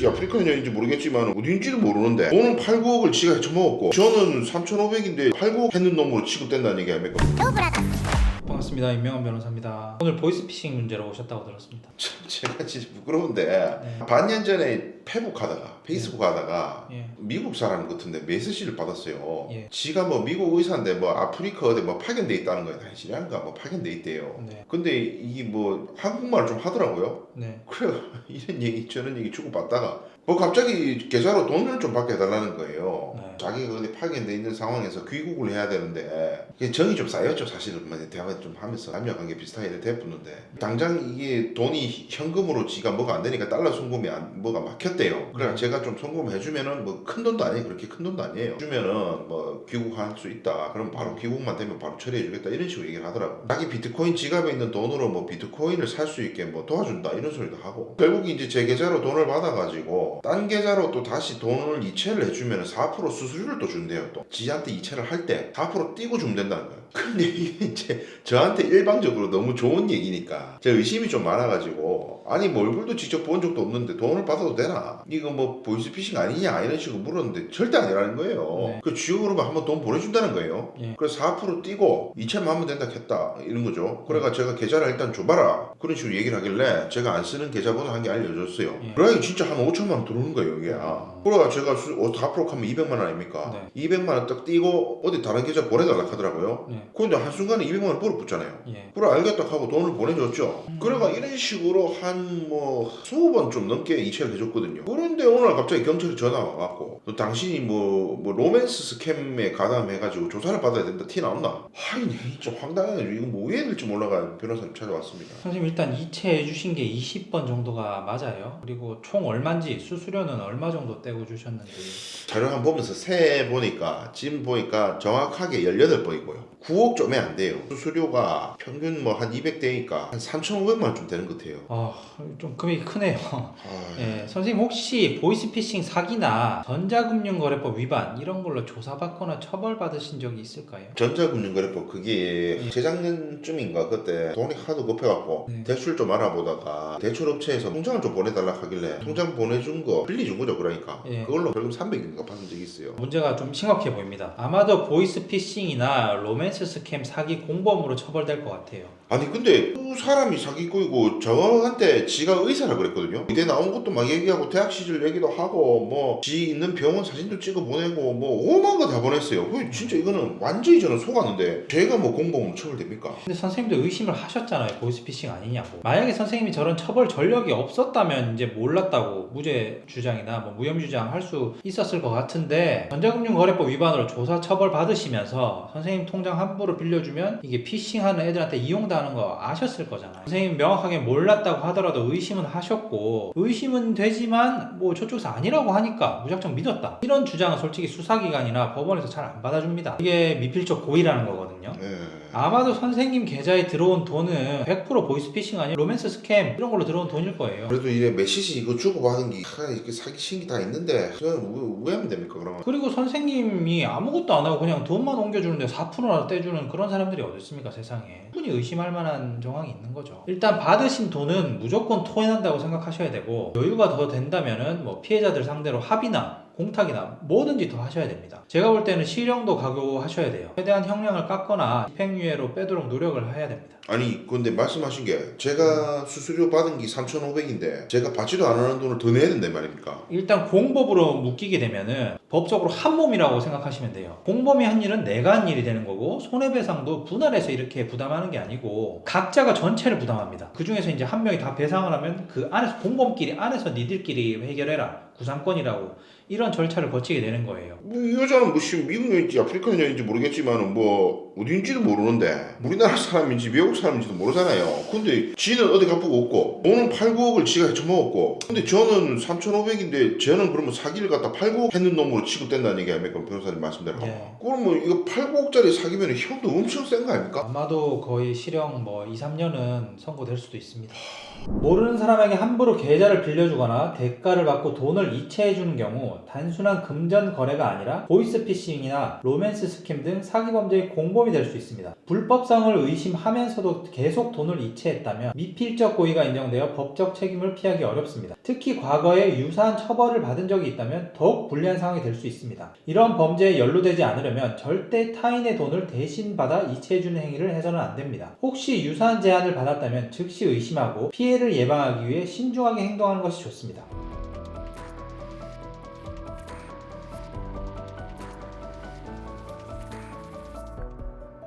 여인인지 아프리카 여인인지 모르겠지만 어딘지도 모르는데 돈은 8, 9억을 지가 헤쳐먹었고 저는 3,500인데 8, 9억 했는 놈으로 취급된다는 얘기 아닙니까? 반갑습니다. 임명환 변호사입니다. 오늘 보이스피싱 문제로 오셨다고 들었습니다. 참 제가 진짜 부끄러운데 네. 반년 전에 페이스북 하다가 예. 미국 사람 같은데 메시지를 받았어요. 예. 지가 뭐 미국 의사인데 뭐 아프리카 어디 뭐 파견돼 있다는 거예요. 당신이란가 뭐 파견돼 있대요. 네. 근데 이게 뭐 한국말을 좀 하더라고요. 네. 그래 이런 얘기 저런 얘기 주고받다가 뭐 갑자기 계좌로 돈을 좀 받게 해달라는 거예요. 네. 자기가 어디 파견돼 있는 상황에서 귀국을 해야 되는데 정이 좀 쌓였죠. 사실은 대화 좀 하면서 남녀관계 비슷하게 돼붙는데 당장 이게 돈이 현금으로 지가 뭐가 안 되니까 달러 송금이 뭐가 막혔대요. 그래 제가 좀 송금해주면은 뭐 큰 돈도 아니에요. 그렇게 큰 돈도 아니에요. 주면은 뭐 귀국할 수 있다. 그럼 바로 귀국만 되면 바로 처리해주겠다. 이런 식으로 얘기를 하더라고. 자기 비트코인 지갑에 있는 돈으로 뭐 비트코인을 살 수 있게 뭐 도와준다 이런 소리도 하고 결국 이제 제 계좌로 돈을 받아가지고 딴 계좌로 또 다시 돈을 이체를 해주면 4% 수수료를 또 준대요. 또 지한테 이체를 할 때 4% 띄고 주면 된다는 거예요. 근데 이게 이제 저한테 일방적으로 너무 좋은 얘기니까 제가 의심이 좀 많아가지고 아니 뭐 얼굴도 직접 본 적도 없는데 돈을 받아도 되나? 이거 뭐 보이스피싱 아니냐 이런 식으로 물었는데 절대 아니라는 거예요. 네. 그 지역으로만 한번 돈 보내준다는 거예요. 예. 그래서 4% 띄고 이체만 하면 된다 했다 이런 거죠. 그래가 제가 계좌를 일단 줘봐라 그런 식으로 얘기를 하길래 제가 안 쓰는 계좌번호 한 개 알려줬어요. 예. 그러니 진짜 한 5천만 원 들어오는 거예요 이게. 그래가 제가 4% 하면 200만 원 아닙니까? 네. 200만 원 딱 띄고 어디 다른 계좌 보내달라 하더라고요. 네. 근데 한순간에 200만 원 물어붙잖아요. 예. 그래 알겠다 하고 돈을 보내줬죠. 그래가 이런 식으로 한 뭐 20번 좀 넘게 이체를 해줬거든요. 그런데 오늘 갑자기 경찰이 전화가 와갖고 너 당신이 뭐 로맨스 스캠에 가담해가지고 조사를 받아야 된다 티 나온다. 하이 좀 황당해가지고 이거 뭐 왜 해야 될지 몰라가 변호사님 찾아왔습니다. 선생님 일단 이체해 주신 게 20번 정도가 맞아요. 그리고 총 얼마인지 수수료는 얼마 정도 떼고 주셨는지. 자료 한번 보면서 세보니까 지금 보니까 정확하게 18번이고요. 9억 좀에 안 돼요. 수수료가 평균 뭐 한 200대니까 한 3,500만 원 좀 되는 것 같아요. 좀 금액이 크네요. 아, 예, 선생님 혹시 보이스피싱 사기나 전자금융거래법 위반 이런 걸로 조사받거나 처벌받으신 적이 있을까요? 전자금융거래법 그게 재작년쯤인가 그때 돈이 하도 급해갖고 네. 대출 좀 알아보다가 대출업체에서 통장을 좀 보내달라 하길래 통장 보내준 거 빌려준 거죠. 그러니까 예. 그걸로 벌금 300인가 받은 적이 있어요. 문제가 좀 심각해 보입니다. 아마도 보이스피싱이나 로맨스 스캠 사기 공범으로 처벌될 것 같아요. 아니 근데 그 사람이 사기꾼이고 저한테 지가 의사라 그랬거든요. 이대 나온 것도 막 얘기하고 대학 시절 얘기도 하고 뭐 지 있는 병원 사진도 찍어 보내고 뭐 오만 거 다 보냈어요. 진짜 이거는 완전히 저는 속았는데 제가 뭐 공범으로 처벌됩니까? 근데 선생님도 의심을 하셨잖아요. 보이스피싱 아니냐고. 만약에 선생님이 저런 처벌 전력이 없었다면 이제 몰랐다고 무죄 주장이나 뭐 무혐의 주장 할 수 있었을 것 같은데 전자금융거래법 위반으로 조사 처벌 받으시면서 선생님 통장 함부로 빌려주면 이게 피싱하는 애들한테 이용당하는 거 아셨을 거잖아요. 선생님 명확하게 몰랐다고 하더라도 의심은 하셨고 의심은 되지만 뭐 저쪽에서 아니라고 하니까 무작정 믿었다. 이런 주장은 솔직히 수사기관이나 법원에서 잘 안 받아줍니다. 이게 미필적 고의라는 거거든요. 네. 아마도 선생님 계좌에 들어온 돈은 100% 보이스피싱 아니면 로맨스 스캠 이런 걸로 들어온 돈일 거예요. 그래도 이래 메시지 이거 주고받은 게 이렇게 사기친 게 다 있는데 저는 왜 하면 됩니까 그러면? 그리고 선생님이 아무것도 안 하고 그냥 돈만 옮겨주는데 4%라도 떼주는 그런 사람들이 어디 있습니까 세상에. 충분히 의심할 만한 정황이 있는 거죠. 일단 받으신 돈은 무조건 토해낸다고 생각하셔야 되고 여유가 더 된다면은 뭐 피해자들 상대로 합의나 공탁이나 뭐든지 더 하셔야 됩니다. 제가 볼 때는 실형도 각오하셔야 돼요. 최대한 형량을 깎거나 집행유예로 빼도록 노력을 해야 됩니다. 아니 근데 말씀하신 게 제가 수수료 받은 게 3,500인데 제가 받지도 않은 돈을 더 내야 된단 말입니까? 일단 공법으로 묶이게 되면은 법적으로 한 몸이라고 생각하시면 돼요. 공범이 한 일은 내가 한 일이 되는 거고 손해배상도 분할해서 이렇게 부담하는 게 아니고 각자가 전체를 부담합니다. 그 중에서 이제 한 명이 다 배상을 하면 그 안에서 공범끼리 안에서 니들끼리 해결해라. 구상권이라고 이런 절차를 거치게 되는 거예요. 뭐 이 여자는 뭐 미국 여인인지 아프리카 여인인지 모르겠지만 뭐 어딘지도 모르는데 우리나라 사람인지 미국 사람인지도 모르잖아요. 근데 지는 어디 갚고 없고 돈은 8, 9억을 지가 헤쳐먹었고 근데 저는 3,500인데 저는 그러면 사기를 갖다 8, 9억 했는 놈으로 취급된다는 얘기 아닙니까? 변호사님 말씀대로. 예. 그럼 뭐 이거 8, 9억짜리 사기면 형도 엄청 센 거 아닙니까? 아마도 거의 실형 뭐 2, 3년은 선고될 수도 있습니다. 모르는 사람에게 함부로 계좌를 빌려주거나 대가를 받고 돈을 이체해주는 경우 단순한 금전 거래가 아니라 보이스피싱이나 로맨스 스캠 등 사기 범죄의 공범이 될 수 있습니다. 불법성을 의심하면서도 계속 돈을 이체했다면 미필적 고의가 인정되어 법적 책임을 피하기 어렵습니다. 특히 과거에 유사한 처벌을 받은 적이 있다면 더욱 불리한 상황이 될 수 있습니다. 이런 범죄에 연루되지 않으려면 절대 타인의 돈을 대신 받아 이체해주는 행위를 해서는 안 됩니다. 혹시 유사한 제안을 받았다면 즉시 의심하고 피해를 예방하기 위해 신중하게 행동하는 것이 좋습니다.